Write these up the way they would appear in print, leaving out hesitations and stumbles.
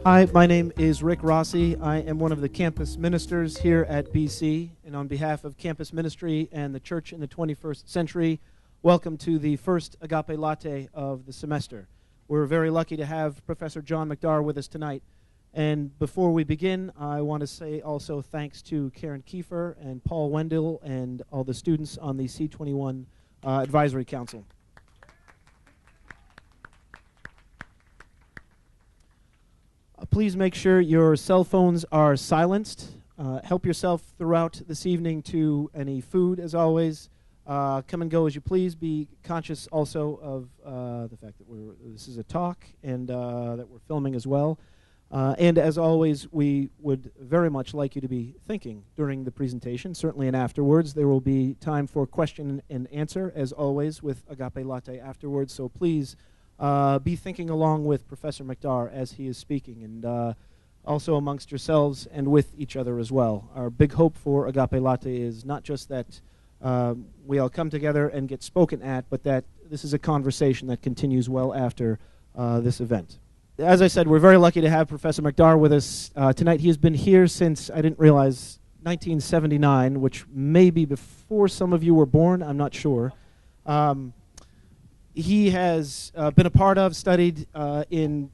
Hi, my name is Rick Rossi. I am one of the campus ministers here at BC, and on behalf of campus ministry and the church in the 21st century, welcome to the first Agape Latte of the semester. We're very lucky to have Professor John McDargh with us tonight. And before we begin, I want to say also thanks to Karen Kiefer and Paul Wendell and all the students on the C21 Advisory Council. Please make sure your cell phones are silenced. Help yourself throughout this evening to any food, as always. Come and go as you please. Be conscious also of the fact that this is a talk and that we're filming as well. And as always, we would very much like you to be thinking during the presentation, certainly and afterwards. There will be time for question and answer, as always, with Agape Latte afterwards. So please be thinking along with Professor McDargh as he is speaking, and also amongst yourselves and with each other as well. Our big hope for Agape Latte is not just that we all come together and get spoken at, but that this is a conversation that continues well after this event. As I said, we're very lucky to have Professor McDargh with us tonight. He has been here since, I didn't realize, 1979, which may be before some of you were born, I'm not sure. He has been a part of, studied in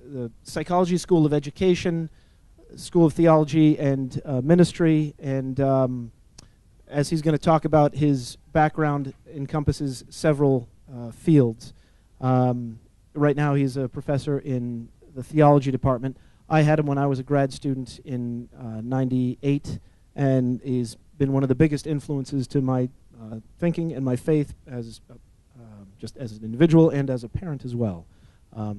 the Psychology School of Education, School of Theology and Ministry, and as he's going to talk about, his background encompasses several fields. Right now he's a professor in the theology department. I had him when I was a grad student in '98, and he's been one of the biggest influences to my thinking and my faith as just as an individual and as a parent as well.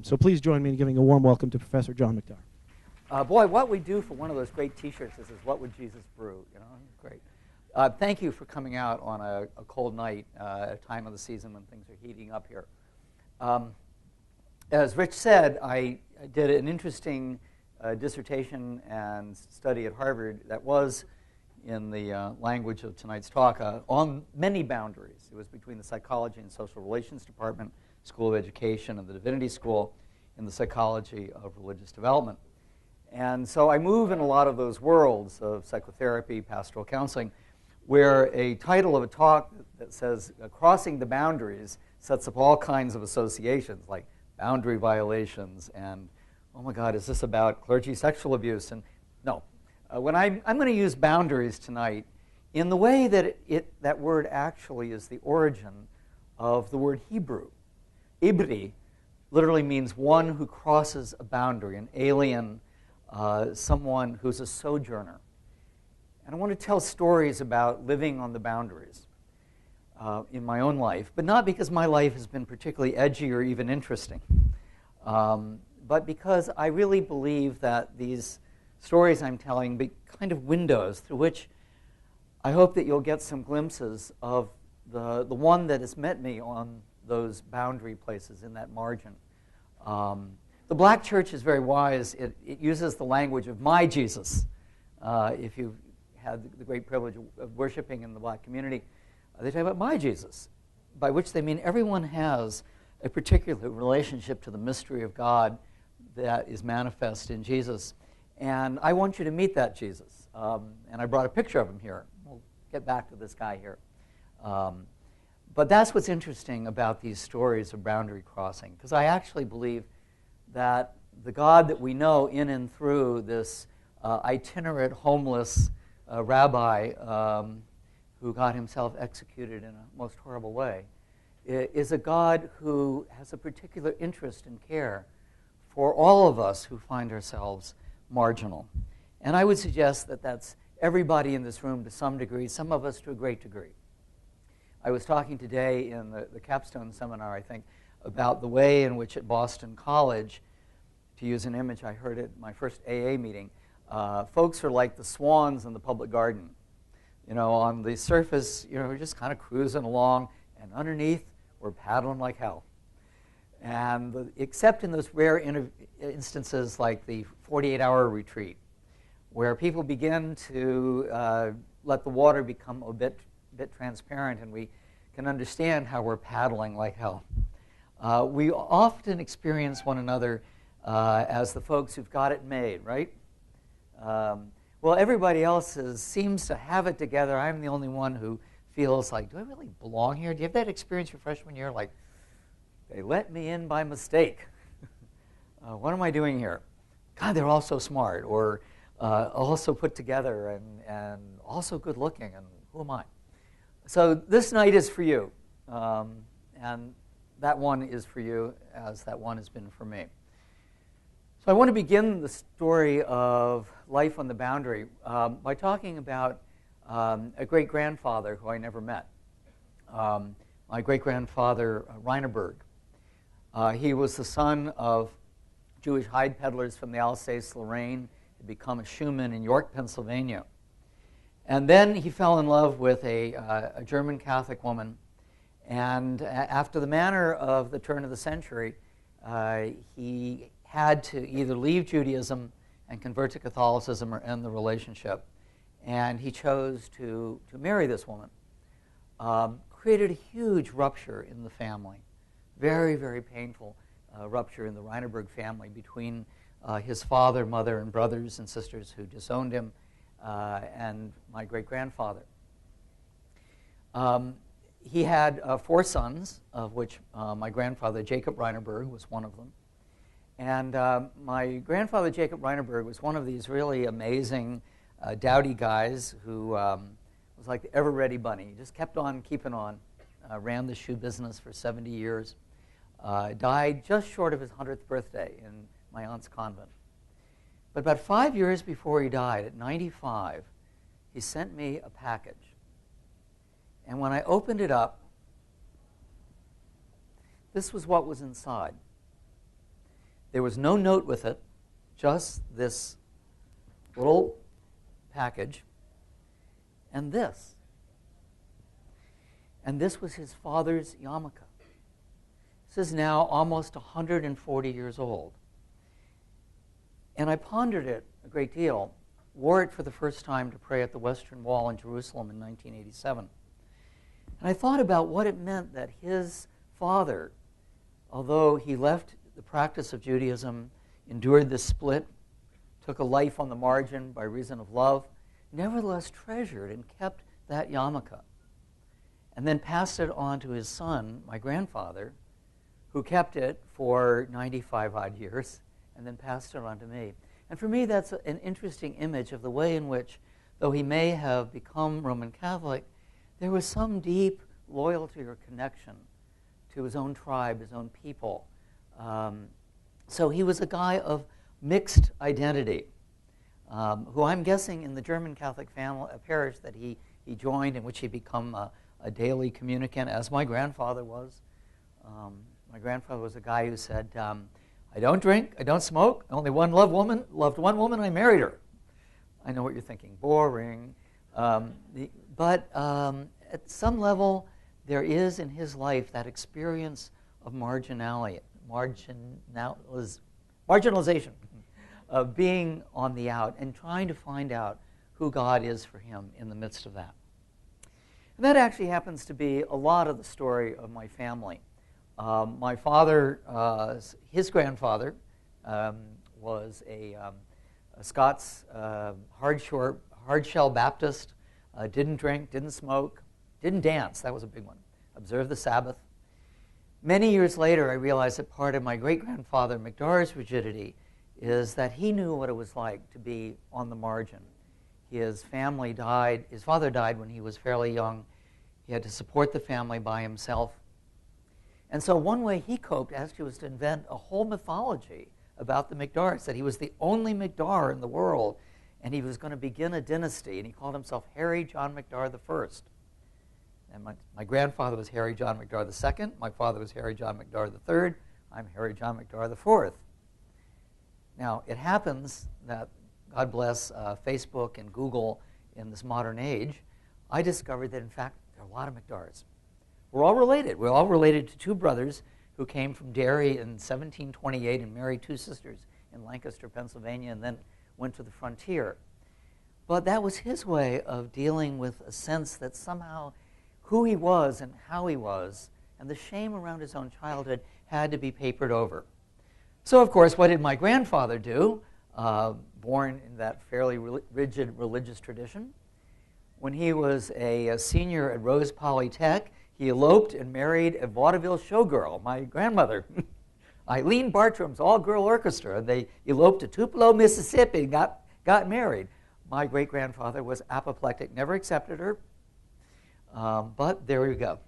So please join me in giving a warm welcome to Professor John McDargh. Boy, what we do for one of those great T-shirts is what would Jesus brew? You know, great. Thank you for coming out on a cold night, a time of the season when things are heating up here. As Rich said, I did an interesting dissertation and study at Harvard that was, in the language of tonight's talk, on many boundaries. It was between the Psychology and Social Relations Department, School of Education, and the Divinity School in the Psychology of Religious Development. And so I move in a lot of those worlds of psychotherapy, pastoral counseling, where a title of a talk that says Crossing the Boundaries sets up all kinds of associations, like boundary violations and, oh my God, is this about clergy sexual abuse? And no. When I'm going to use boundaries tonight in the way that that word actually is the origin of the word Hebrew. Ibri literally means one who crosses a boundary, an alien, someone who's a sojourner. And I want to tell stories about living on the boundaries in my own life, but not because my life has been particularly edgy or even interesting, but because I really believe that these stories I'm telling be kind of windows through which I hope that you'll get some glimpses of the one that has met me on those boundary places in that margin. The black church is very wise. It uses the language of my Jesus. If you've had the great privilege of worshiping in the black community, they talk about my Jesus, by which they mean everyone has a particular relationship to the mystery of God that is manifest in Jesus. And I want you to meet that Jesus. And I brought a picture of him here. We'll get back to this guy here. But that's what's interesting about these stories of boundary crossing, because I actually believe that the God that we know in and through this itinerant, homeless rabbi who got himself executed in a most horrible way is a God who has a particular interest and care for all of us who find ourselves marginal. And I would suggest that that's everybody in this room to some degree, some of us to a great degree. I was talking today in the capstone seminar, I think, about the way in which at Boston College, to use an image I heard at my first AA meeting, folks are like the swans in the public garden. You know, on the surface, you know, we're just kind of cruising along, and underneath, we're paddling like hell. And except in those rare instances like the 48-hour retreat, where people begin to let the water become a bit transparent and we can understand how we're paddling like hell. We often experience one another as the folks who've got it made, right? Well, everybody else seems to have it together. I'm the only one who feels like, do I really belong here? Do you have that experience your freshman year? Like, they let me in by mistake. What am I doing here? God, they're all so smart, or also put together and also good looking, and who am I? So this night is for you, and that one is for you as that one has been for me. So I want to begin the story of life on the boundary by talking about a great-grandfather who I never met, my great-grandfather Reineberg. He was the son of Jewish hide peddlers from the Alsace-Lorraine. He'd become a shoeman in York, Pennsylvania. And then he fell in love with a German Catholic woman. And after the manner of the turn of the century, he had to either leave Judaism and convert to Catholicism or end the relationship. And he chose to marry this woman. Created a huge rupture in the family. Very, very painful rupture in the Reineberg family between his father, mother, and brothers and sisters who disowned him, and my great-grandfather. He had 4 sons, of which my grandfather, Jacob Reineberg, was one of them. And my grandfather, Jacob Reineberg, was one of these really amazing, dowdy guys who was like the ever-ready bunny. He just kept on keeping on, ran the shoe business for 70 years, died just short of his 100th birthday in my aunt's convent. But about 5 years before he died, at 95, he sent me a package. And when I opened it up, this was what was inside. There was no note with it, just this little package, and this. And this was his father's yarmulke. This is now almost 140 years old. And I pondered it a great deal, wore it for the first time to pray at the Western Wall in Jerusalem in 1987. And I thought about what it meant that his father, although he left the practice of Judaism, endured this split, took a life on the margin by reason of love, nevertheless treasured and kept that yarmulke, and then passed it on to his son, my grandfather, who kept it for 95-odd years, and then passed it on to me. And for me, that's an interesting image of the way in which, though he may have become Roman Catholic, there was some deep loyalty or connection to his own tribe, his own people. So he was a guy of mixed identity, who I'm guessing in the German Catholic family, a parish that he joined, in which he became a daily communicant, as my grandfather was. My grandfather was a guy who said, I don't drink, I don't smoke, I only loved one woman, I married her. I know what you're thinking, boring. But at some level, there is in his life that experience of marginalization, of being on the out and trying to find out who God is for him in the midst of that. And that actually happens to be a lot of the story of my family. My father, his grandfather, was a Scots hard-shell Baptist, didn't drink, didn't smoke, didn't dance. That was a big one. Observed the Sabbath. Many years later, I realized that part of my great-grandfather McDargh's rigidity is that he knew what it was like to be on the margin. His family died. His father died when he was fairly young. He had to support the family by himself. And so one way he coped actually was to invent a whole mythology about the McDarghs, that he was the only McDargh in the world, and he was going to begin a dynasty, and he called himself Harry John McDargh I. And my grandfather was Harry John McDargh II. My father was Harry John McDargh III. I'm Harry John McDargh IV. Now, it happens that, God bless Facebook and Google in this modern age, I discovered that, in fact, there are a lot of McDarghs. We're all related. We're all related to 2 brothers who came from Derry in 1728 and married 2 sisters in Lancaster, Pennsylvania, and then went to the frontier. But that was his way of dealing with a sense that somehow who he was and how he was and the shame around his own childhood had to be papered over. So, of course, what did my grandfather do? Born in that fairly rigid religious tradition. When he was a senior at Rose Polytech, he eloped and married a vaudeville showgirl, my grandmother, Eileen Bartram's all-girl orchestra. They eloped to Tupelo, Mississippi, and got married. My great-grandfather was apoplectic, never accepted her, but there you go.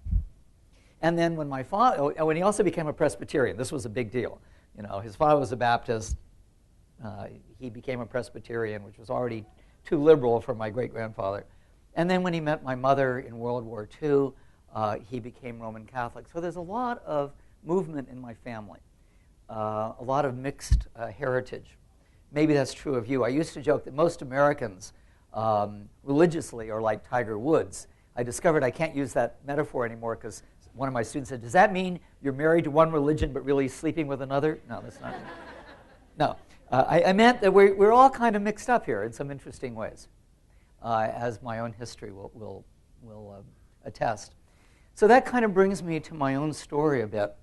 And then when my father, when he also became a Presbyterian, this was a big deal. You know, his father was a Baptist. He became a Presbyterian, which was already too liberal for my great-grandfather. And then when he met my mother in World War II, he became Roman Catholic. So there's a lot of movement in my family, a lot of mixed heritage. Maybe that's true of you. I used to joke that most Americans religiously are like Tiger Woods. I discovered I can't use that metaphor anymore because one of my students said, does that mean you're married to one religion but really sleeping with another? No, that's not. No. I meant that we're all kind of mixed up here in some interesting ways, as my own history will attest. So that kind of brings me to my own story a bit.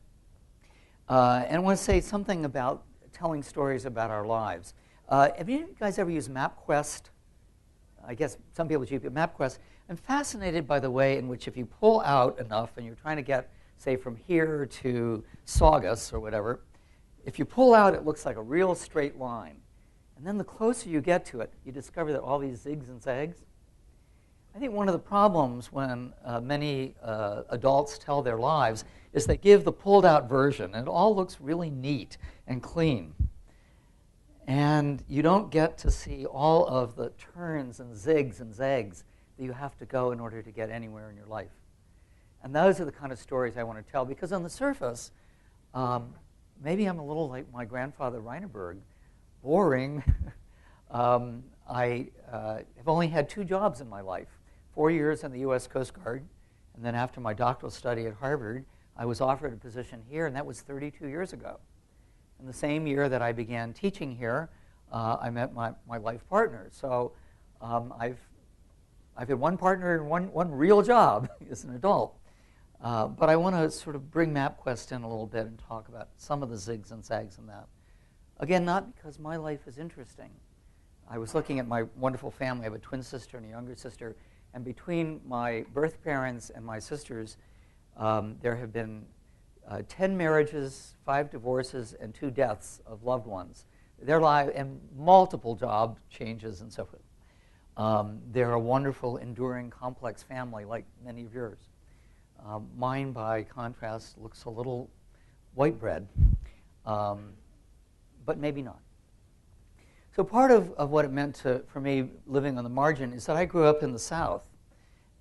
And I want to say something about telling stories about our lives. Have you guys ever used MapQuest? I guess some people use MapQuest. I'm fascinated by the way in which if you pull out enough and you're trying to get, say, from here to Saugus or whatever, if you pull out, it looks like a real straight line. And then the closer you get to it, you discover that all these zigs and zags. I think one of the problems when many adults tell their lives is they give the pulled out version, and it all looks really neat and clean. And you don't get to see all of the turns and zigs and zags that you have to go in order to get anywhere in your life. And those are the kind of stories I want to tell, because on the surface, maybe I'm a little like my grandfather Reineberg, boring. I have only had 2 jobs in my life, 4 years in the U.S. Coast Guard, and then after my doctoral study at Harvard, I was offered a position here, and that was 32 years ago. In the same year that I began teaching here, I met my life partner. So I've had one partner and one real job as an adult. But I want to sort of bring MapQuest in a little bit and talk about some of the zigs and zags in that. Again, not because my life is interesting. I was looking at my wonderful family. I have a twin sister and a younger sister. And between my birth parents and my sisters, there have been 10 marriages, 5 divorces, and 2 deaths of loved ones. Their life and multiple job changes and so forth. They're a wonderful, enduring, complex family like many of yours. Mine, by contrast, looks a little white bread, but maybe not. So part of what it meant for me living on the margin is that I grew up in the South.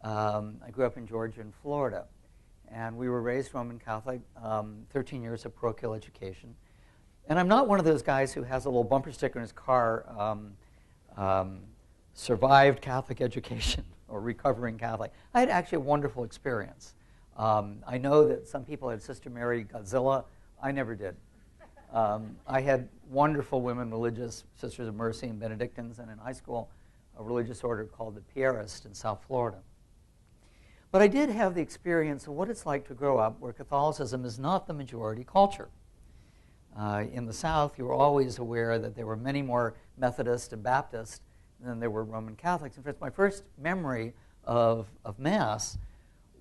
I grew up in Georgia and Florida, and we were raised Roman Catholic, 13 years of parochial education. And I'm not one of those guys who has a little bumper sticker in his car, survived Catholic education or recovering Catholic. I had actually a wonderful experience. I know that some people had Sister Mary Godzilla. I never did. I had wonderful women religious, Sisters of Mercy and Benedictines, and in high school, a religious order called the Piarists in South Florida. But I did have the experience of what it's like to grow up where Catholicism is not the majority culture. In the South, you were always aware that there were many more Methodists and Baptists than there were Roman Catholics. In fact, my first memory of Mass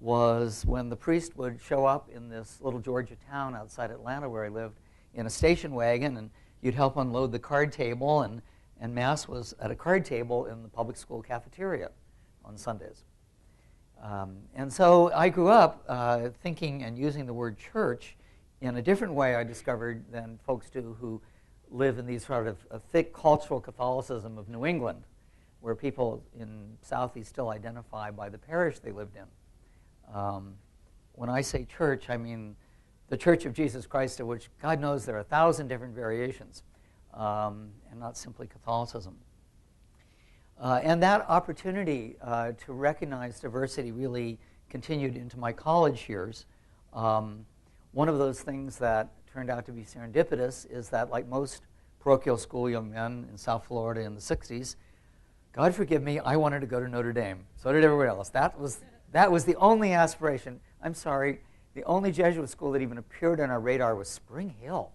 was when the priest would show up in this little Georgia town outside Atlanta where I lived in a station wagon, and you'd help unload the card table, and Mass was at a card table in the public school cafeteria on Sundays. And so I grew up thinking and using the word church in a different way, I discovered, than folks do who live in these sort of a thick cultural Catholicism of New England, where people in Southeast still identify by the parish they lived in. When I say church, I mean the Church of Jesus Christ, of which God knows there are 1,000 different variations, and not simply Catholicism. And that opportunity to recognize diversity really continued into my college years. One of those things that turned out to be serendipitous is that, like most parochial school young men in South Florida in the 60s, God forgive me, I wanted to go to Notre Dame. So did everyone else. That was the only aspiration. I'm sorry, the only Jesuit school that even appeared on our radar was Spring Hill.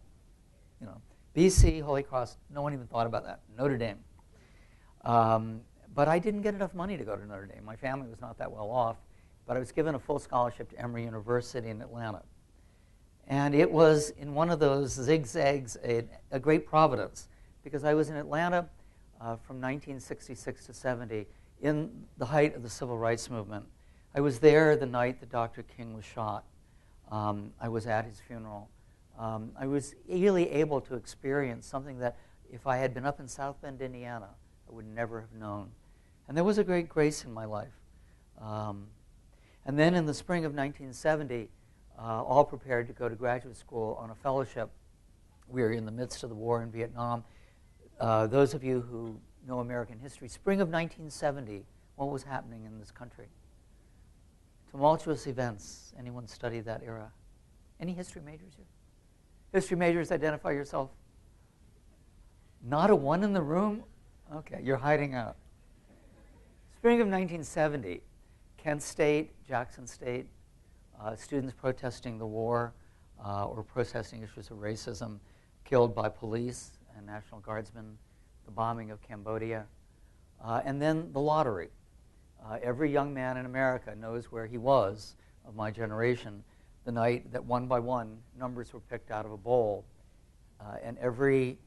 You know, BC, Holy Cross, no one even thought about that. Notre Dame. But I didn't get enough money to go to Notre Dame. My family was not that well off, but I was given a full scholarship to Emory University in Atlanta. And it was in one of those zigzags, a great providence, because I was in Atlanta from 1966 to 70 in the height of the civil rights movement. I was there the night that Dr. King was shot. I was at his funeral. I was really able to experience something that if I had been up in South Bend, Indiana, I would never have known. And there was a great grace in my life. And then in the spring of 1970, all prepared to go to graduate school on a fellowship. We were in the midst of the war in Vietnam. Those of you who know American history, spring of 1970, what was happening in this country? Tumultuous events. Anyone study that era? Any history majors here? History majors, identify yourself. Not a one in the room? Okay, you're hiding out. Spring of 1970, Kent State, Jackson State, students protesting the war or protesting issues of racism, killed by police and National Guardsmen, the bombing of Cambodia, and then the lottery. Every young man in America knows where he was, of my generation, the night that one by one numbers were picked out of a bowl. And every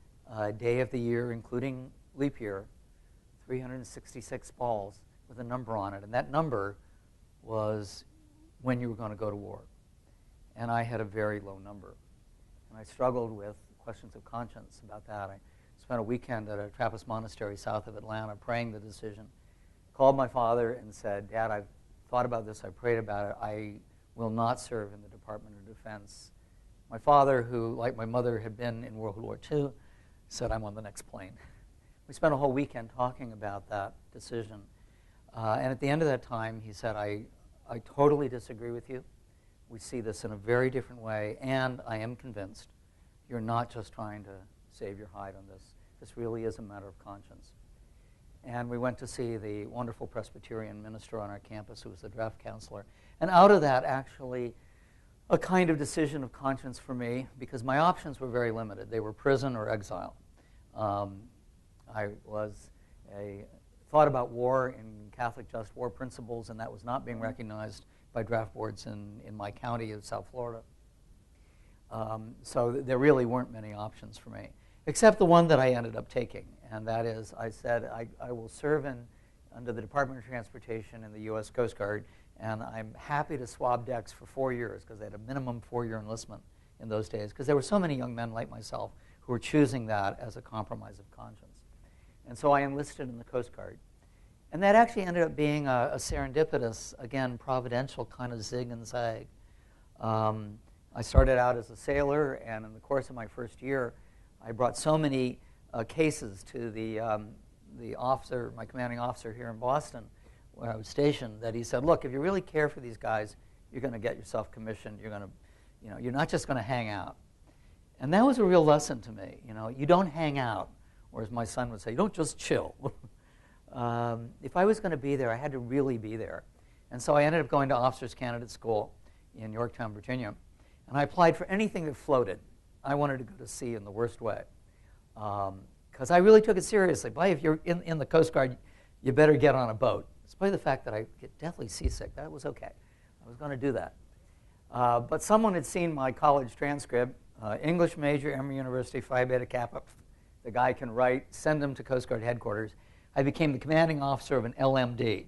day of the year, including leap year, 366 balls with a number on it. And that number was when you were going to go to war. And I had a very low number. And I struggled with questions of conscience about that. I spent a weekend at a Trappist monastery south of Atlanta praying the decision. Called my father and said, Dad, I've thought about this, I prayed about it. I will not serve in the Department of Defense. My father, who, like my mother, had been in World War II, said, I'm on the next plane. We spent a whole weekend talking about that decision. And at the end of that time, he said, I totally disagree with you. We see this in a very different way, and I am convinced you're not just trying to save your hide on this. This really is a matter of conscience. And we went to see the wonderful Presbyterian minister on our campus who was the draft counselor. And out of that, actually, a kind of decision of conscience for me, because my options were very limited. They were prison or exile. I thought about war in Catholic just war principles, and that was not being recognized by draft boards in my county of South Florida. So there really weren't many options for me, except the one that I ended up taking, and that is I said I will serve under the Department of Transportation in the U.S. Coast Guard, and I'm happy to swab decks for 4 years, because they had a minimum 4-year enlistment in those days, because there were so many young men like myself who were choosing that as a compromise of conscience. And so I enlisted in the Coast Guard. And that actually ended up being a serendipitous, again, providential kind of zig and zag. I started out as a sailor, and in the course of my first year, I brought so many cases to the officer, my commanding officer here in Boston, where I was stationed, that he said, look, if you really care for these guys, you're going to get yourself commissioned. You're going to, you're not just going to hang out. And that was a real lesson to me. You don't hang out, or as my son would say, you don't just chill. If I was going to be there, I had to really be there. And so I ended up going to Officers Candidate School in Yorktown, Virginia. And I applied for anything that floated. I wanted to go to sea in the worst way. Because I really took it seriously. Boy, if you're in the Coast Guard, you better get on a boat. Despite the fact that I get deathly seasick, that was okay. I was going to do that. But someone had seen my college transcript, English major, Emory University, Phi Beta Kappa. The guy can write, send him to Coast Guard headquarters. I became the commanding officer of an LMD,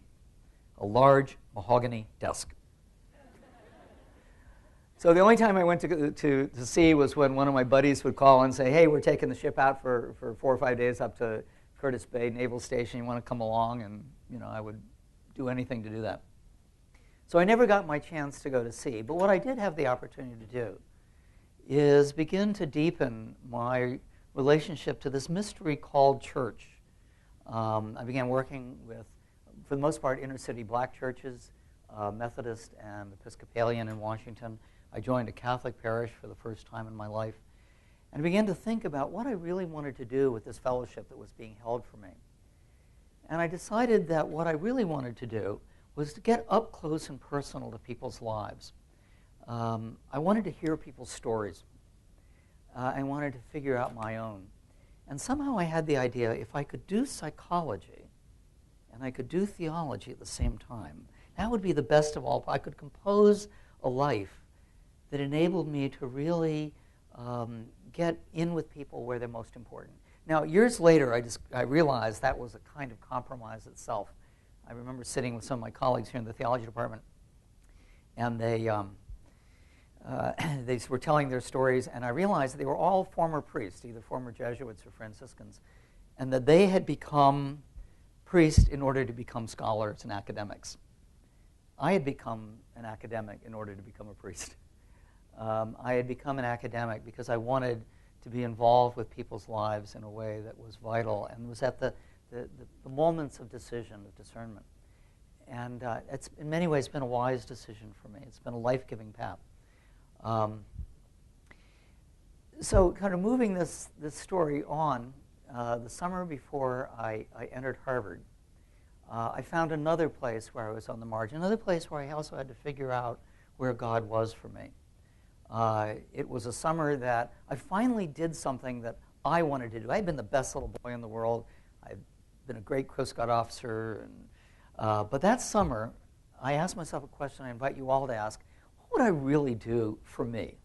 a large mahogany desk. So the only time I went to sea was when one of my buddies would call and say, hey, we're taking the ship out for 4 or 5 days up to Curtis Bay Naval Station. You want to come along? And I would do anything to do that. So I never got my chance to go to sea. But what I did have the opportunity to do is begin to deepen my relationship to this mystery called church. I began working with, for the most part, inner-city black churches, Methodist and Episcopalian in Washington. I joined a Catholic parish for the first time in my life, and I began to think about what I really wanted to do with this fellowship that was being held for me. And I decided that what I really wanted to do was to get up close and personal to people's lives. I wanted to hear people's stories. I wanted to figure out my own. And somehow I had the idea, if I could do psychology and I could do theology at the same time, that would be the best of all. I could compose a life that enabled me to really get in with people where they're most important. Now, years later, I realized that was a kind of compromise itself. I remember sitting with some of my colleagues here in the theology department, and they were telling their stories, and I realized that they were all former priests, either former Jesuits or Franciscans, and that they had become priests in order to become scholars and academics. I had become an academic in order to become a priest. I had become an academic because I wanted to be involved with people's lives in a way that was vital and was at the moments of decision, of discernment. And it's in many ways been a wise decision for me. It's been a life-giving path. So kind of moving this story on, the summer before I entered Harvard, I found another place where I was on the margin, another place where I also had to figure out where God was for me. It was a summer that I finally did something that I wanted to do. I had been the best little boy in the world. I'd been a great Coast Guard officer. But that summer, I asked myself a question I invite you all to ask. What would I really do for me?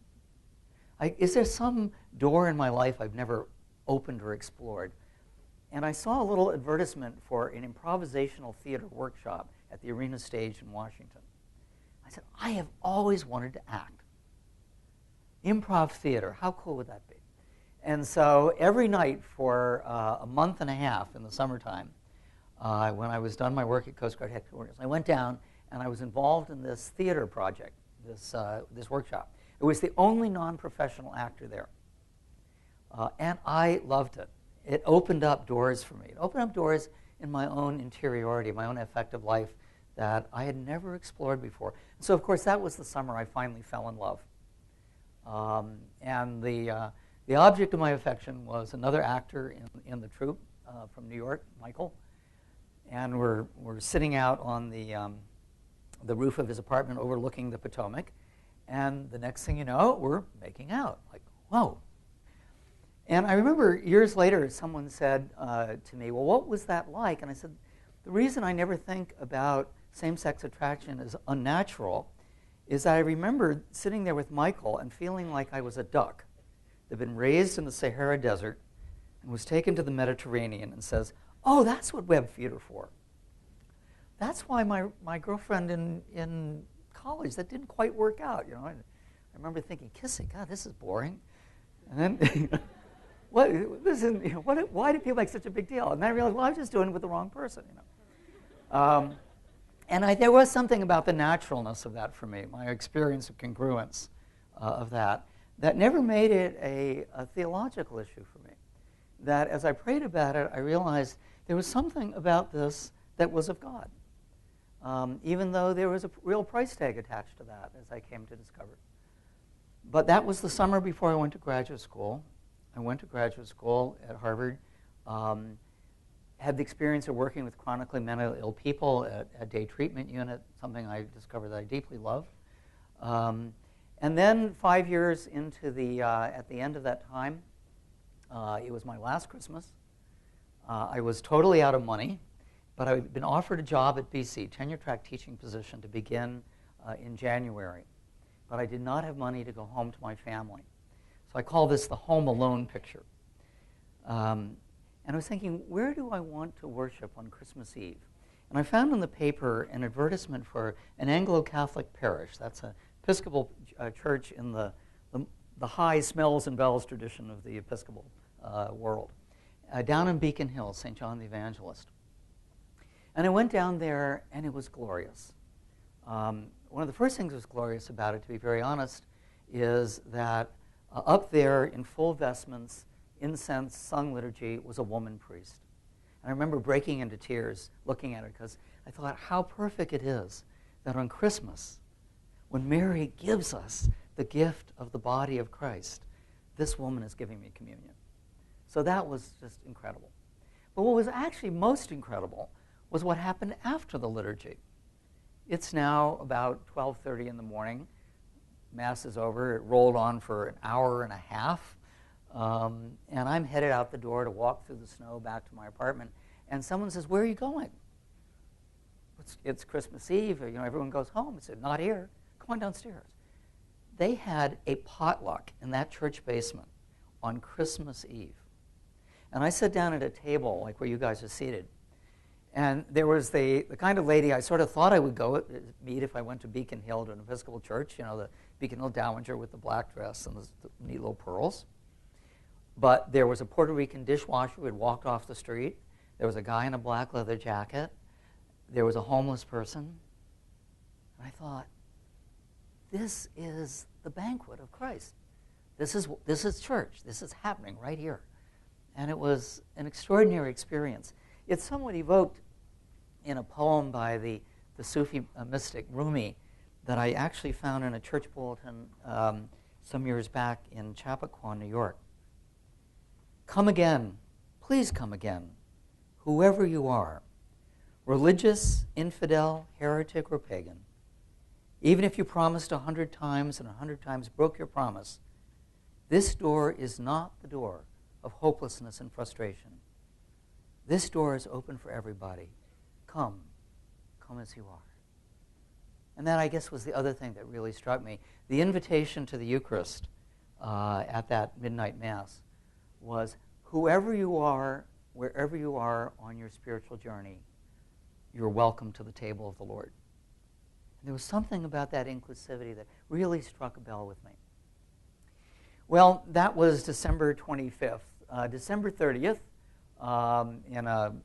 Is there some door in my life I've never opened or explored? And I saw a little advertisement for an improvisational theater workshop at the Arena Stage in Washington. I said, I have always wanted to act. Improv theater, how cool would that be? And so every night for a month and a half in the summertime, when I was done my work at Coast Guard headquarters, I went down and I was involved in this theater project, this workshop. It was the only non-professional actor there. And I loved it. It opened up doors for me. It opened up doors in my own interiority, my own affective life that I had never explored before. So, of course, that was the summer I finally fell in love. And the object of my affection was another actor in the troupe from New York, Michael. And we're sitting out on the roof of his apartment overlooking the Potomac. And the next thing you know, we're making out. Like, whoa. And I remember years later someone said to me, well, what was that like? And I said, the reason I never think about same-sex attraction as unnatural is I remember sitting there with Michael and feeling like I was a duck that had been raised in the Sahara Desert and was taken to the Mediterranean and says, oh, that's what web feet are for. That's why my girlfriend in college, that didn't quite work out. You know, I remember thinking, kissing, God, this is boring. And then, why do people make such a big deal? And then I realized, well, I was just doing it with the wrong person. You know. And there was something about the naturalness of that for me, my experience of congruence of that never made it a theological issue for me. That as I prayed about it, I realized there was something about this that was of God, even though there was a real price tag attached to that, as I came to discover. But that was the summer before I went to graduate school. I went to graduate school at Harvard. Had the experience of working with chronically mentally ill people at a day treatment unit, something I discovered that I deeply love. And then 5 years into at the end of that time, it was my last Christmas. I was totally out of money, but I had been offered a job at BC, tenure-track teaching position, to begin in January. But I did not have money to go home to my family. So I call this the home alone picture. And I was thinking, where do I want to worship on Christmas Eve? And I found in the paper an advertisement for an Anglo-Catholic parish. That's an Episcopal church in the high smells and bells tradition of the Episcopal world, down in Beacon Hill, St. John the Evangelist. And I went down there, and it was glorious. One of the first things that was glorious about it, to be very honest, is that up there in full vestments, incense, sung liturgy, was a woman priest. And I remember breaking into tears looking at her because I thought how perfect it is that on Christmas, when Mary gives us the gift of the body of Christ, this woman is giving me communion. So that was just incredible. But what was actually most incredible was what happened after the liturgy. It's now about 12:30 in the morning. Mass is over. It rolled on for an hour and a half. And I'm headed out the door to walk through the snow back to my apartment. And someone says, "Where are you going?" It's Christmas Eve. Everyone goes home. I said, "Not here. Come on downstairs." They had a potluck in that church basement on Christmas Eve. And I sat down at a table, like where you guys are seated. And there was the kind of lady I sort of thought I would go meet if I went to Beacon Hill to an Episcopal church, the Beacon Hill Dowager with the black dress and the neat little pearls. But there was a Puerto Rican dishwasher who had walked off the street. There was a guy in a black leather jacket. There was a homeless person. And I thought, this is the banquet of Christ. This is church. This is happening right here. And it was an extraordinary experience. It's somewhat evoked in a poem by the Sufi mystic Rumi that I actually found in a church bulletin some years back in Chappaqua, New York. "Come again, please come again, whoever you are, religious, infidel, heretic, or pagan. Even if you promised 100 times and 100 times broke your promise, this door is not the door of hopelessness and frustration. This door is open for everybody. Come as you are." And that, I guess, was the other thing that really struck me. The invitation to the Eucharist at that midnight Mass was, whoever you are, wherever you are on your spiritual journey, you're welcome to the table of the Lord. And there was something about that inclusivity that really struck a bell with me. Well, that was December 25th. December 30th, in a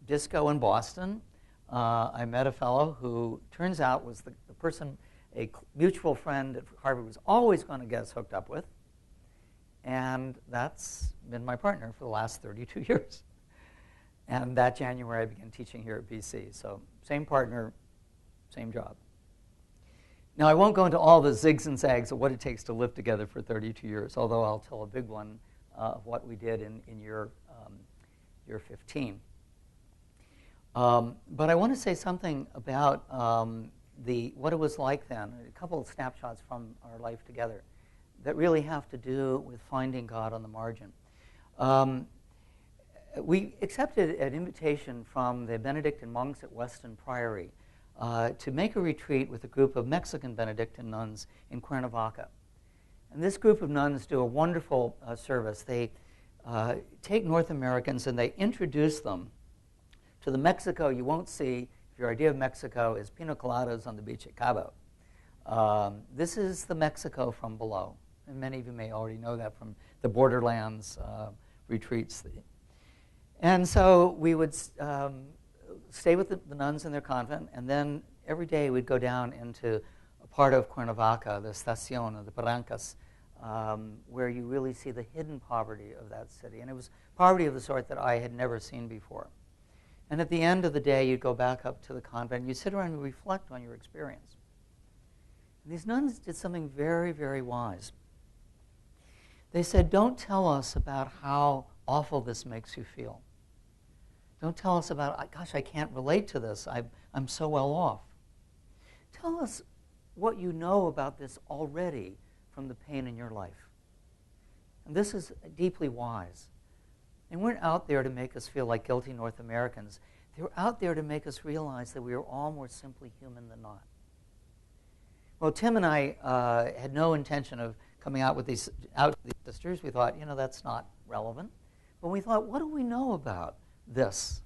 disco in Boston, I met a fellow who turns out was the person a mutual friend at Harvard was always going to get us hooked up with. And that's been my partner for the last 32 years. And that January, I began teaching here at BC. So same partner, same job. Now, I won't go into all the zigs and zags of what it takes to live together for 32 years, although I'll tell a big one of what we did in year 15. But I want to say something about what it was like then, a couple of snapshots from our life together that really have to do with finding God on the margin. We accepted an invitation from the Benedictine monks at Weston Priory to make a retreat with a group of Mexican Benedictine nuns in Cuernavaca. And this group of nuns do a wonderful service. They take North Americans and they introduce them to the Mexico you won't see if your idea of Mexico is pina coladas on the beach at Cabo. This is the Mexico from below. And many of you may already know that from the Borderlands retreats. And so we would stay with the nuns in their convent, and then every day we'd go down into a part of Cuernavaca, the Estación of the Barrancas, where you really see the hidden poverty of that city. And it was poverty of the sort that I had never seen before. And at the end of the day, you'd go back up to the convent, and you'd sit around and reflect on your experience. And these nuns did something very, very wise. They said, don't tell us about how awful this makes you feel. Don't tell us about, gosh, I can't relate to this. I'm so well off. Tell us what you know about this already from the pain in your life. And this is deeply wise. They weren't out there to make us feel like guilty North Americans. They were out there to make us realize that we are all more simply human than not. Well, Tim and I had no intention of coming out with these sisters. We thought, that's not relevant. But we thought, what do we know about this?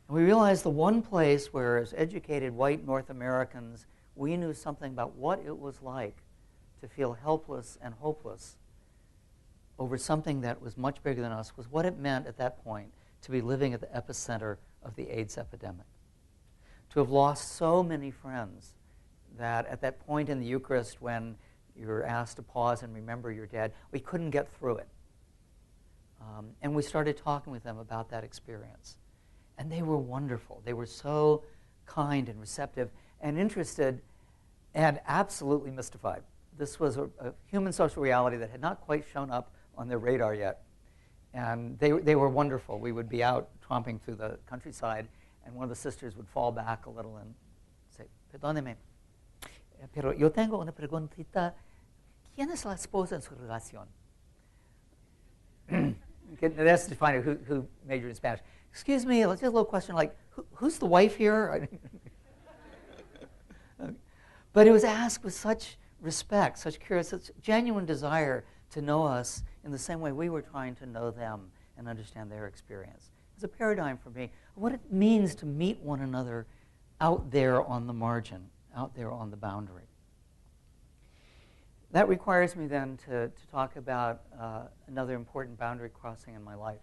And we realized the one place where, as educated white North Americans, we knew something about what it was like to feel helpless and hopeless over something that was much bigger than us, was what it meant at that point to be living at the epicenter of the AIDS epidemic. To have lost so many friends that at that point in the Eucharist when you're asked to pause and remember your dead, we couldn't get through it. And we started talking with them about that experience. And they were wonderful. They were so kind and receptive and interested and absolutely mystified. This was a human social reality that had not quite shown up on their radar yet. And they were wonderful. We would be out tromping through the countryside, and one of the sisters would fall back a little and say, "Perdóneme, pero yo tengo una preguntita. ¿Quién es la esposa en su relación?" That's to find out who majored in Spanish. Excuse me, let's just a little question like, who's the wife here? But it was asked with such respect, such curiosity, such genuine desire to know us in the same way we were trying to know them and understand their experience. It's a paradigm for me of what it means to meet one another out there on the margin, out there on the boundary. That requires me then to talk about another important boundary crossing in my life.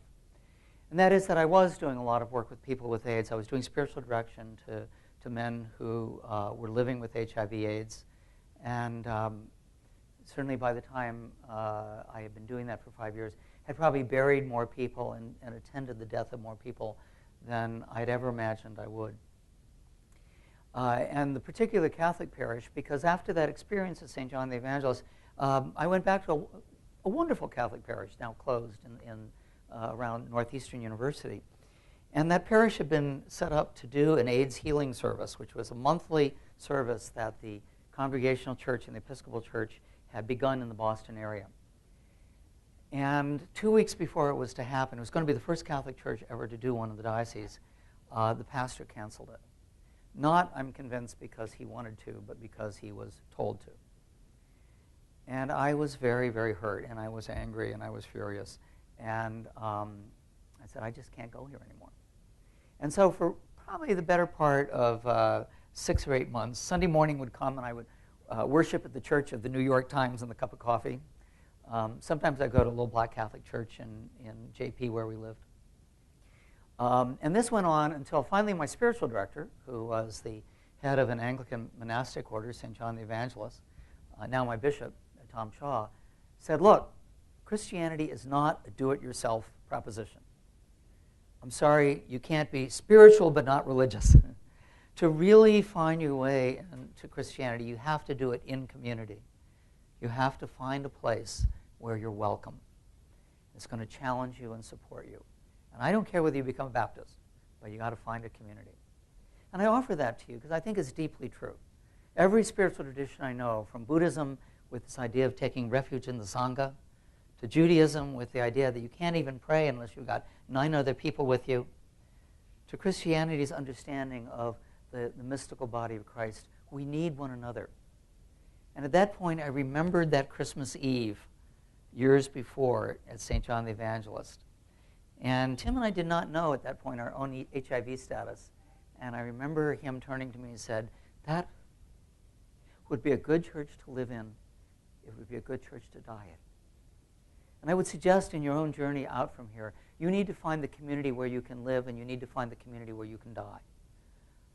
And that is that I was doing a lot of work with people with AIDS. I was doing spiritual direction to men who were living with HIV/AIDS. And certainly by the time I had been doing that for 5 years, had probably buried more people and attended the death of more people than I'd ever imagined I would. And the particular Catholic parish, because after that experience at St. John the Evangelist, I went back to a wonderful Catholic parish, now closed in around Northeastern University. And that parish had been set up to do an AIDS healing service, which was a monthly service that the Congregational Church and the Episcopal Church had begun in the Boston area. And 2 weeks before it was to happen, it was going to be the first Catholic church ever to do one in the diocese, the pastor canceled it. Not, I'm convinced, because he wanted to, but because he was told to. And I was very, very hurt, and I was angry, and I was furious. And I said, I just can't go here anymore. And so for probably the better part of 6 or 8 months, Sunday morning would come, and I would worship at the Church of the New York Times and the cup of coffee. Sometimes I'd go to a little black Catholic church in JP where we lived. And this went on until finally my spiritual director, who was the head of an Anglican monastic order, St. John the Evangelist, now my bishop, Tom Shaw, said, look, Christianity is not a do-it-yourself proposition. I'm sorry, you can't be spiritual but not religious. To really find your way into Christianity, you have to do it in community. You have to find a place where you're welcome. It's going to challenge you and support you. And I don't care whether you become a Baptist, but you got to find a community. And I offer that to you because I think it's deeply true. Every spiritual tradition I know, from Buddhism with this idea of taking refuge in the Sangha, to Judaism with the idea that you can't even pray unless you've got 9 other people with you, to Christianity's understanding of the mystical body of Christ. We need one another. And at that point, I remembered that Christmas Eve years before at St. John the Evangelist. And Tim and I did not know at that point our own HIV status. And I remember him turning to me and said, that would be a good church to live in. It would be a good church to die in. And I would suggest in your own journey out from here, you need to find the community where you can live, and you need to find the community where you can die.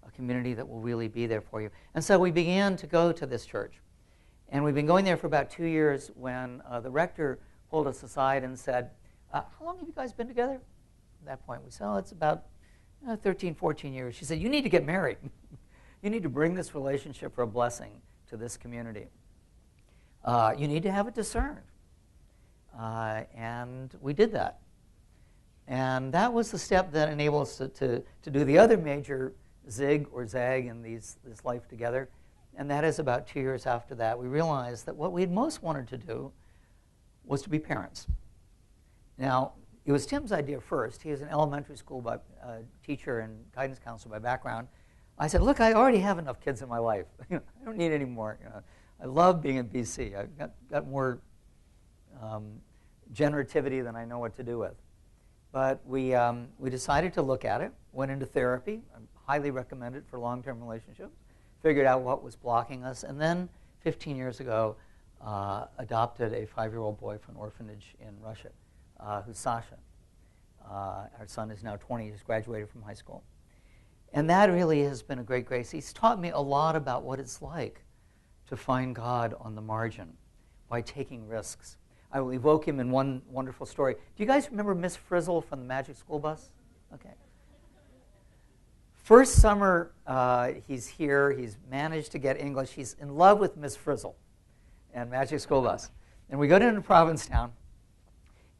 A community that will really be there for you. And so we began to go to this church. And we've been going there for about 2 years when the rector pulled us aside and said, how long have you guys been together? At that point, we said, oh, it's about 13, 14 years. She said, you need to get married. You need to bring this relationship for a blessing to this community. You need to have it discerned. And we did that. And that was the step that enabled us to do the other major zig or zag in this life together. And that is about 2 years after that, we realized that what we had most wanted to do was to be parents. Now, it was Tim's idea first. He was an elementary school teacher and guidance counselor by background. I said, look, I already have enough kids in my life. I don't need any more. I love being in BC. I've got more generativity than I know what to do with. But we decided to look at it, went into therapy. I highly recommend it for long-term relationships. Figured out what was blocking us, and then 15 years ago, adopted a 5-year-old boy from an orphanage in Russia, who's Sasha. Our son is now 20, he's graduated from high school. And that really has been a great grace. He's taught me a lot about what it's like to find God on the margin by taking risks. I will evoke him in one wonderful story. Do you guys remember Miss Frizzle from the Magic School Bus? Okay. First summer he's here, he's managed to get English. He's in love with Miss Frizzle and Magic School Bus. And we go down to Provincetown,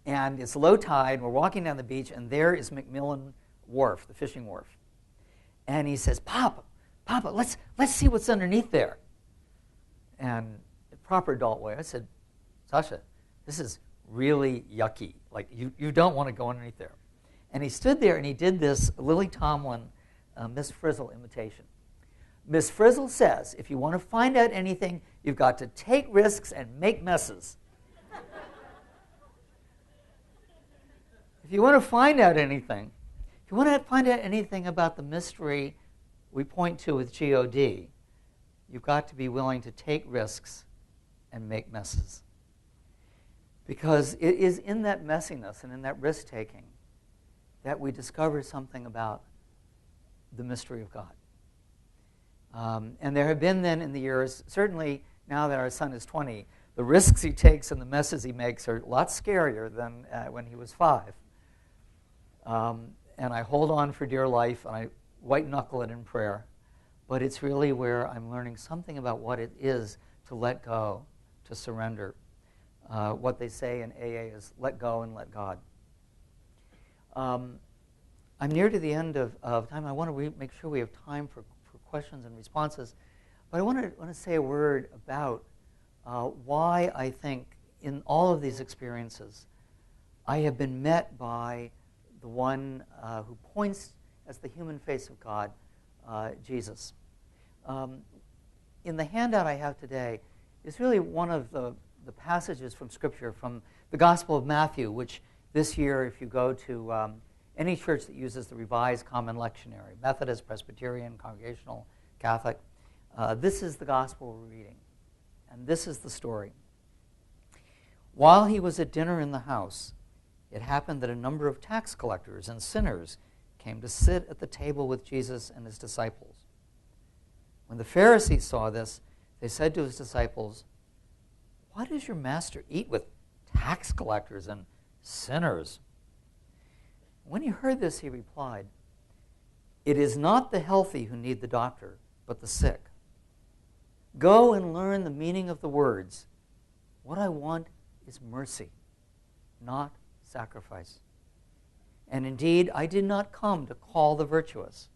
and it's low tide. We're walking down the beach, and there is McMillan Wharf, the fishing wharf. And he says, Papa, let's see what's underneath there. And in proper adult way, I said, Sasha, this is really yucky. Like, you don't want to go underneath there. And he stood there and he did this Lily Tomlin Miss Frizzle imitation. Miss Frizzle says, if you want to find out anything, you've got to take risks and make messes. If you want to find out anything, if you want to find out anything about the mystery we point to with G-O-D, you've got to be willing to take risks and make messes. Because it is in that messiness and in that risk-taking that we discover something about the mystery of God. And there have been then in the years, certainly now that our son is 20, the risks he takes and the messes he makes are a lot scarier than when he was 5. And I hold on for dear life, and I white-knuckle it in prayer. But it's really where I'm learning something about what it is to let go, to surrender. What they say in AA is let go and let God. I'm near to the end of time. I want to make sure we have time for questions and responses. But I want to say a word about why I think in all of these experiences I have been met by the one who points as the human face of God, Jesus. In the handout I have today is really one of the passages from Scripture from the Gospel of Matthew, which this year, if you go to any church that uses the Revised Common Lectionary, Methodist, Presbyterian, Congregational, Catholic, this is the Gospel we're reading. And this is the story. While he was at dinner in the house, it happened that a number of tax collectors and sinners came to sit at the table with Jesus and his disciples. When the Pharisees saw this, they said to his disciples, "Why does your master eat with tax collectors and sinners?" When he heard this, he replied, "It is not the healthy who need the doctor, but the sick. Go and learn the meaning of the words. What I want is mercy, not sacrifice. And indeed, I did not come to call the virtuous,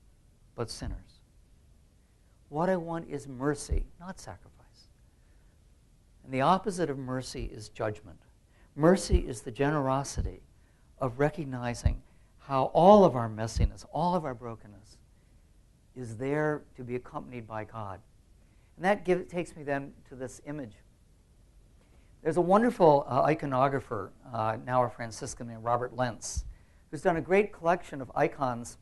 but sinners. What I want is mercy, not sacrifice." And the opposite of mercy is judgment. Mercy is the generosity of recognizing how all of our messiness, all of our brokenness, is there to be accompanied by God. And that takes me then to this image. There's a wonderful iconographer, now a Franciscan named Robert Lentz, who's done a great collection of icons,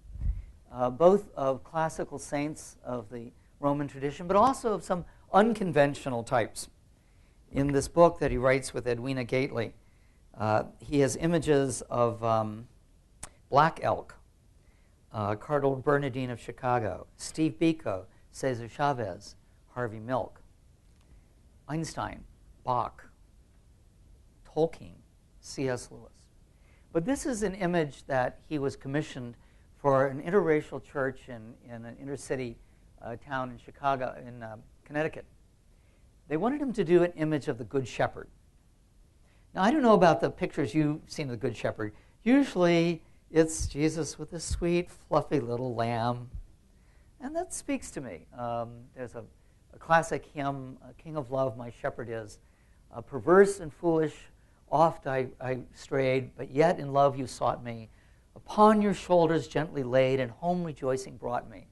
both of classical saints of the Roman tradition, but also of some unconventional types. In this book that he writes with Edwina Gately, he has images of Black Elk, Cardinal Bernardine of Chicago, Steve Biko, Cesar Chavez, Harvey Milk, Einstein, Bach, Tolkien, C.S. Lewis. But this is an image that he was commissioned for an interracial church in an inner city town in Chicago, in Connecticut. They wanted him to do an image of the Good Shepherd. Now, I don't know about the pictures you've seen of the Good Shepherd. Usually, it's Jesus with a sweet, fluffy little lamb. And that speaks to me. There's a classic hymn, King of Love, my shepherd is. Perverse and foolish, oft I strayed, but yet in love you sought me. Upon your shoulders gently laid, and home rejoicing brought me.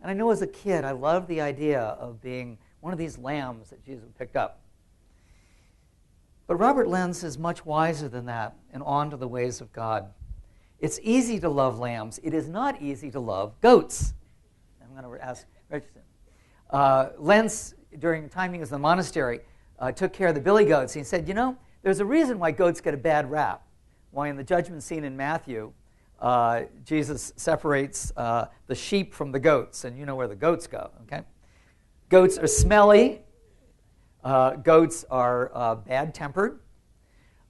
And I know as a kid, I loved the idea of being one of these lambs that Jesus picked up. But Robert Lentz is much wiser than that, and on to the ways of God. It's easy to love lambs. It is not easy to love goats. I'm going to ask Richardson. Lentz, during the time he was in the monastery, took care of the billy goats. He said, there's a reason why goats get a bad rap. Why in the judgment scene in Matthew, Jesus separates the sheep from the goats, and you know where the goats go, okay? Goats are smelly. Goats are bad-tempered.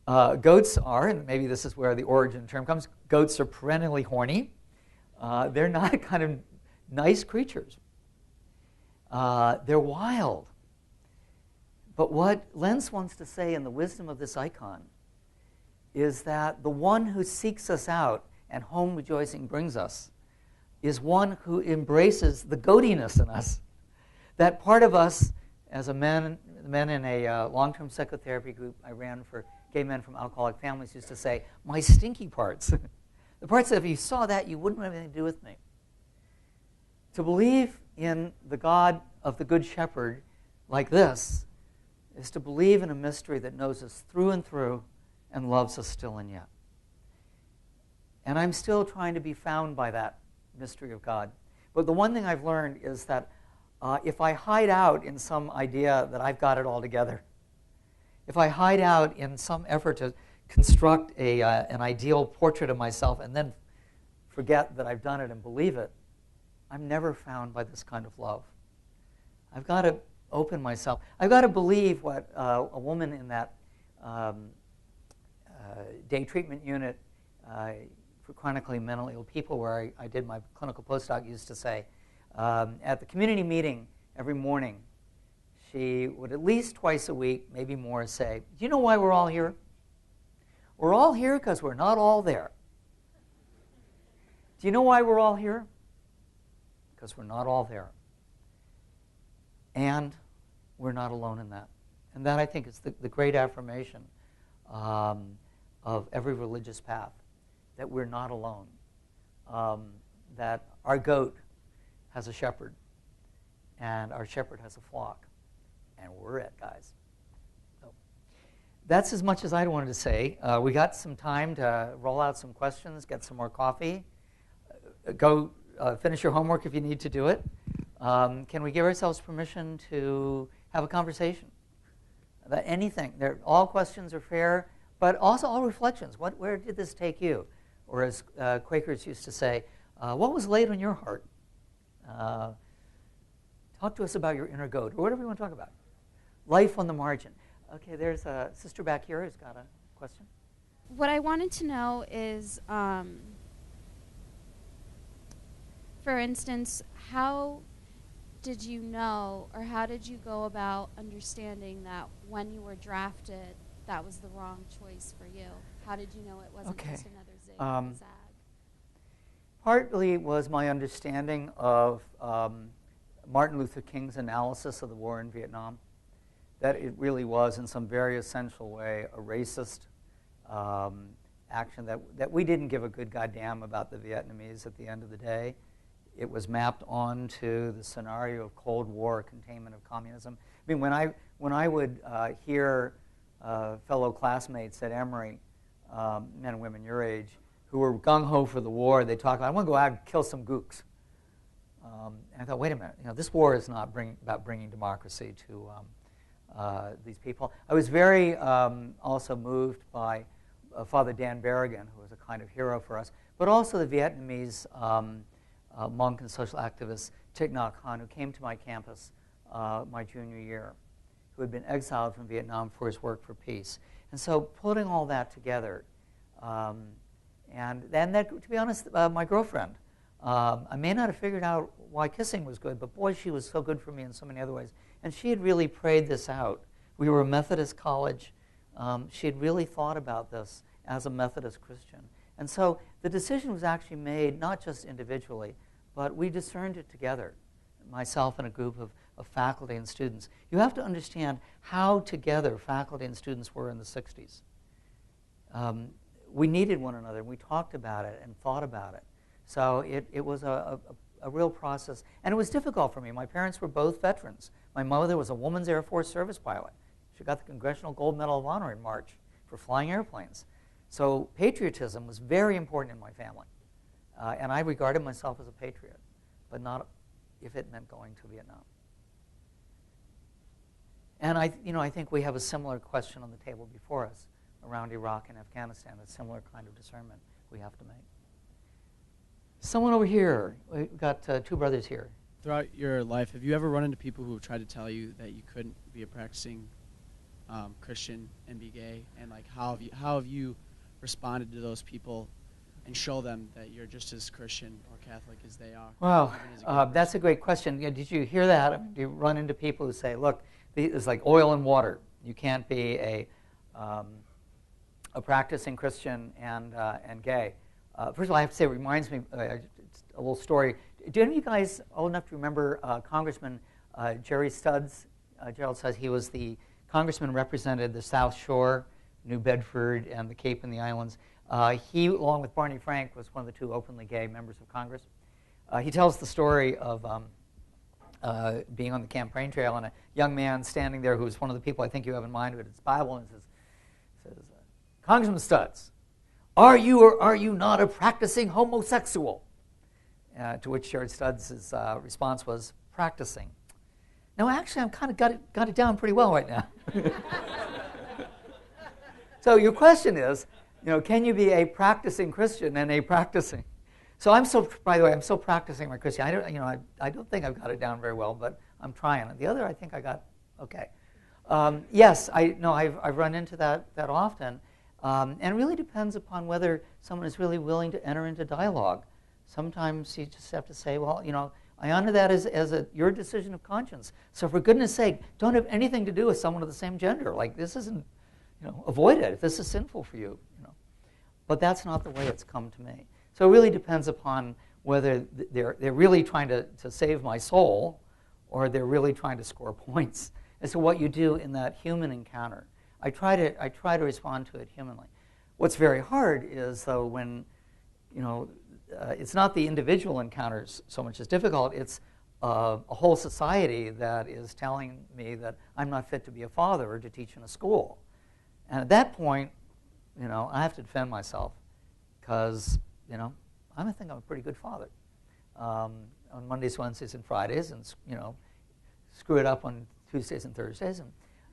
Goats are, and maybe this is where the origin term comes, goats are perennially horny. They're not kind of nice creatures. They're wild. But what Lentz wants to say in the wisdom of this icon is that the one who seeks us out and home rejoicing brings us is one who embraces the goatiness in us. That part of us, as a men in a long-term psychotherapy group I ran for gay men from alcoholic families used to say, my stinky parts. The parts that if you saw that, you wouldn't have anything to do with me. To believe in the God of the Good Shepherd like this is to believe in a mystery that knows us through and through and loves us still and yet. And I'm still trying to be found by that mystery of God. But the one thing I've learned is that if I hide out in some idea that I've got it all together, if I hide out in some effort to construct an ideal portrait of myself and then forget that I've done it and believe it, I'm never found by this kind of love. I've got to open myself. I've got to believe what a woman in that day treatment unit for chronically mentally ill people where I did my clinical postdoc used to say. At the community meeting every morning, she would at least twice a week, maybe more, say, do you know why we're all here? We're all here because we're not all there. Do you know why we're all here? Because we're not all there. And we're not alone in that. And that, I think, is the great affirmation of every religious path, that we're not alone, that our goat has a shepherd, and our shepherd has a flock, and we're it, guys. So that's as much as I wanted to say. We got some time to roll out some questions, get some more coffee, go finish your homework if you need to do it. Can we give ourselves permission to have a conversation about anything? All questions are fair, but also all reflections. Where did this take you? Or as Quakers used to say, what was laid on your heart? Talk to us about your inner goat, or whatever you want to talk about. Life on the margin. Okay, there's a sister back here who's got a question. What I wanted to know is, for instance, how did you know, or how did you go about understanding that when you were drafted, that was the wrong choice for you? How did you know it wasn't just another zig and zag? Partly was my understanding of Martin Luther King's analysis of the war in Vietnam, that it really was in some very essential way a racist action, that we didn't give a good goddamn about the Vietnamese at the end of the day. It was mapped onto the scenario of Cold War containment of communism. I mean, when I would hear fellow classmates at Emory, men and women your age, who were gung-ho for the war, they talk about, I want to go out and kill some gooks. And I thought, wait a minute, this war is not about bringing democracy to these people. I was very also moved by Father Dan Berrigan, who was a kind of hero for us, but also the Vietnamese monk and social activist Thich Nhat Hanh, who came to my campus my junior year, who had been exiled from Vietnam for his work for peace. And so putting all that together, and then that, to be honest, my girlfriend, I may not have figured out why kissing was good, but boy, she was so good for me in so many other ways. And she had really prayed this out. We were a Methodist college. She had really thought about this as a Methodist Christian. And so the decision was actually made not just individually, but we discerned it together, myself and a group of faculty and students. You have to understand how together faculty and students were in the 60s. We needed one another. We talked about it and thought about it. So it was a real process. And it was difficult for me. My parents were both veterans. My mother was a woman's Air Force service pilot. She got the Congressional Gold Medal of Honor in March for flying airplanes. So patriotism was very important in my family. And I regarded myself as a patriot, but not if it meant going to Vietnam. And I think we have a similar question on the table before us around Iraq and Afghanistan, a similar kind of discernment we have to make. Someone over here. We've got two brothers here. Throughout your life, have you ever run into people who have tried to tell you that you couldn't be a practicing Christian and be gay? And like, how have you responded to those people and show them that you're just as Christian or Catholic as they are? Well, that's a great question. Did you hear that? Do you run into people who say, look, it's like oil and water. You can't be a practicing Christian and gay. First of all, I have to say, it reminds me a little story. Do any of you guys old enough to remember Congressman Gerald Studs? He was the congressman who represented the South Shore New Bedford and the Cape and the Islands. He, along with Barney Frank, was one of the two openly gay members of Congress. He tells the story of being on the campaign trail and a young man standing there who was one of the people I think you have in mind with his Bible, and says Congressman Studs, are you or are you not a practicing homosexual? To which Jared Studs' response was, practicing. No, actually, I'm kind of got it down pretty well right now. So your question is, can you be a practicing Christian and a practicing? So by the way, I'm still practicing my Christian. I don't think I've got it down very well, but I'm trying. The other, I think I got okay. Yes, I've run into that often, and it really depends upon whether someone is really willing to enter into dialogue. Sometimes you just have to say, well, I honor that as your decision of conscience. So for goodness sake, don't have anything to do with someone of the same gender. Like, this isn't, avoid it if this is sinful for you. But that's not the way it's come to me. So it really depends upon whether they're really trying to save my soul, or they're really trying to score points as to what you do in that human encounter. I try to respond to it humanly. What's very hard is, though, when it's not the individual encounters so much as difficult. It's a whole society that is telling me that I'm not fit to be a father or to teach in a school. And at that point, I have to defend myself because, I think I'm a pretty good father on Mondays, Wednesdays, and Fridays, and screw it up on Tuesdays and Thursdays.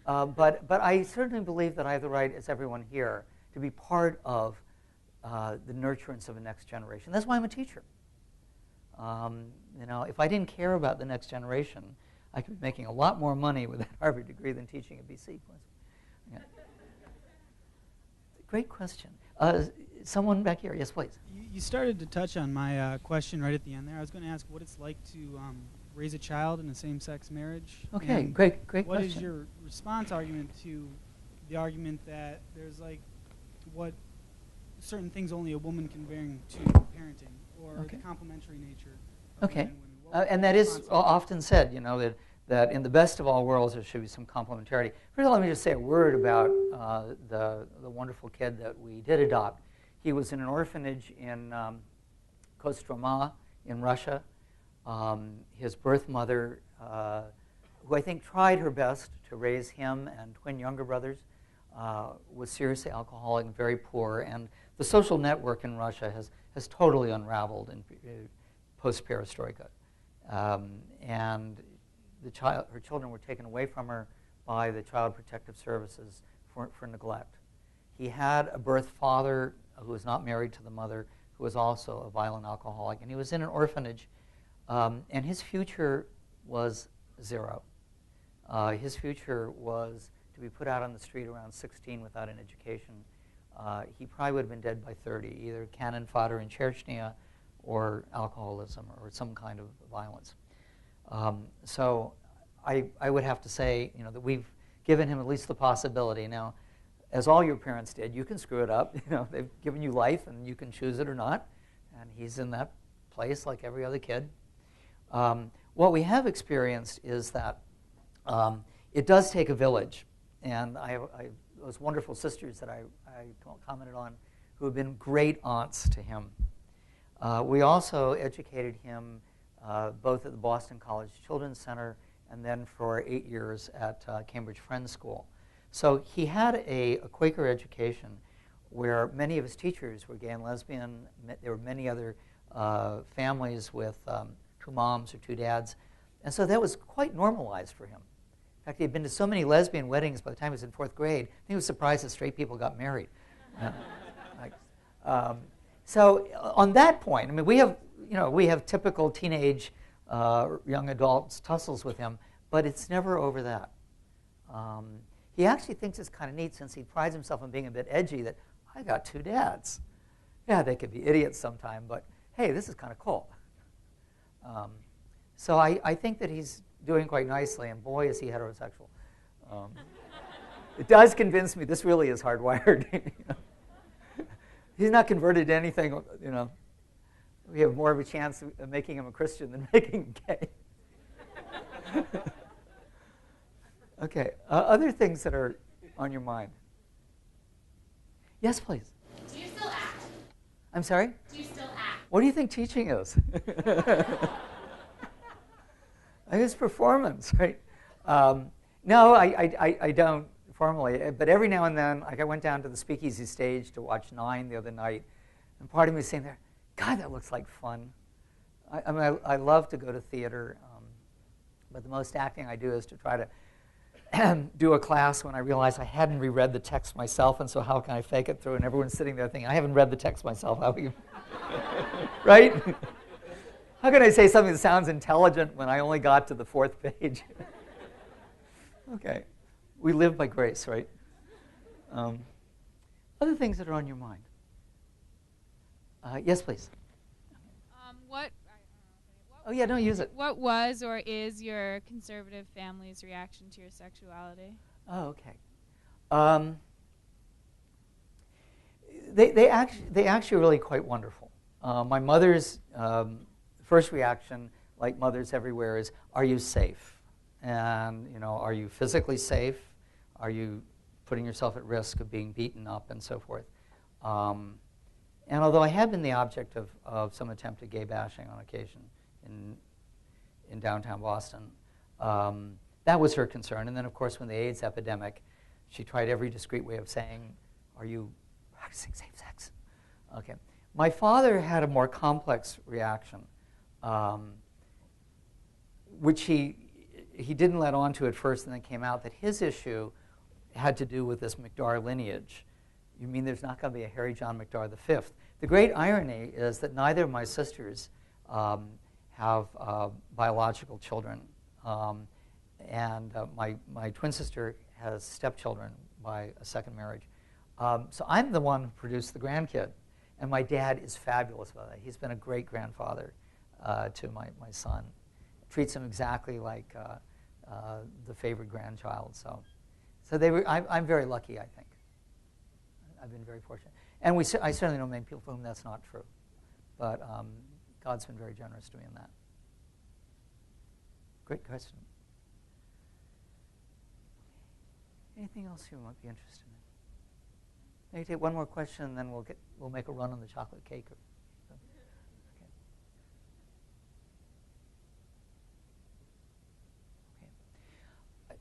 But I certainly believe that I have the right, as everyone here, to be part of the nurturance of a next generation. That's why I'm a teacher. If I didn't care about the next generation, I could be making a lot more money with that Harvard degree than teaching at BC. Yeah. Great question. Someone back here, yes, please. You started to touch on my question right at the end there. I was going to ask what it's like to raise a child in a same-sex marriage. Okay, great question. What is your response argument to the argument that there's what certain things only a woman can bring to parenting, or the complementary nature of men and women? And that is often said, that in the best of all worlds there should be some complementarity. First of all, let me just say a word about the wonderful kid that we did adopt. He was in an orphanage in Kostroma in Russia. His birth mother, who I think tried her best to raise him and twin younger brothers, was seriously alcoholic and very poor. And the social network in Russia has totally unraveled in post-perestroika. And her children were taken away from her by the Child Protective Services for neglect. He had a birth father who was not married to the mother, who was also a violent alcoholic. And he was in an orphanage, and his future was zero. His future was to be put out on the street around 16 without an education. He probably would have been dead by 30, either cannon fodder in Chechnya or alcoholism or some kind of violence. So I would have to say, that we've given him at least the possibility. Now, as all your parents did, you can screw it up. They've given you life, and you can choose it or not. And he's in that place like every other kid. What we have experienced is that it does take a village. And I have those wonderful sisters that I commented on who have been great aunts to him. We also educated him both at the Boston College Children's Center and then for 8 years at Cambridge Friends School. So he had a Quaker education where many of his teachers were gay and lesbian. There were many other families with 2 moms or 2 dads. And so that was quite normalized for him. In fact, he had been to so many lesbian weddings by the time he was in 4th grade, I think he was surprised that straight people got married. So on that point, I mean, we have typical teenage young adults tussles with him, but it's never over that. He actually thinks it's kind of neat, since he prides himself on being a bit edgy, that I got 2 dads. Yeah, they could be idiots sometime, but hey, this is kind of cool. So I think that he's doing quite nicely, and boy, is he heterosexual. It does convince me this really is hardwired. He's not converted to anything, We have more of a chance of making him a Christian than making him gay. Okay, other things that are on your mind? Yes, please. Do you still act? I'm sorry? Do you still act? What do you think teaching is? It's performance, right? No, I don't formally, but every now and then, like I went down to the Speakeasy stage to watch Nine the other night, and part of me is saying there, God, that looks like fun. I mean, I love to go to theater, but the most acting I do is to try to do a class when I realize I hadn't reread the text myself, and so how can I fake it through? And everyone's sitting there thinking, I haven't read the text myself. How you, right? How can I say something that sounds intelligent when I only got to the 4th page? Okay. We live by grace, right? Other things that are on your mind. Yes, please. Oh, yeah, don't use it. What was or is your conservative family's reaction to your sexuality? Oh, okay. They actually are really quite wonderful. My mother's first reaction, like mothers everywhere, is, are you safe? And, are you physically safe? Are you putting yourself at risk of being beaten up and so forth? And although I have been the object of some attempted gay bashing on occasion in downtown Boston, that was her concern. And then, of course, when the AIDS epidemic, she tried every discreet way of saying, are you practicing safe sex? Okay. My father had a more complex reaction, which he didn't let on to at first, and then came out that his issue had to do with this McDargh lineage. You mean there's not going to be a Harry John McDargh V? The great irony is that neither of my sisters have biological children, and my twin sister has stepchildren by a second marriage. So I'm the one who produced the grandkid, and my dad is fabulous about that. He's been a great grandfather to my son. Treats him exactly like the favored grandchild. So I'm very lucky, I think. I've been very fortunate. And I certainly know many people for whom that's not true. But God's been very generous to me in that. Great question. Anything else you might be interested in? Maybe take one more question, and then we'll make a run on the chocolate cake.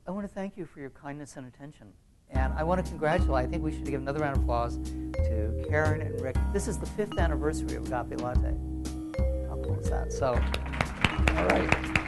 I want to thank you for your kindness and attention. And I want to congratulate, I think we should give another round of applause to Karen and Rick. This is the 5th anniversary of Agape Latte. How cool is that? So, all right.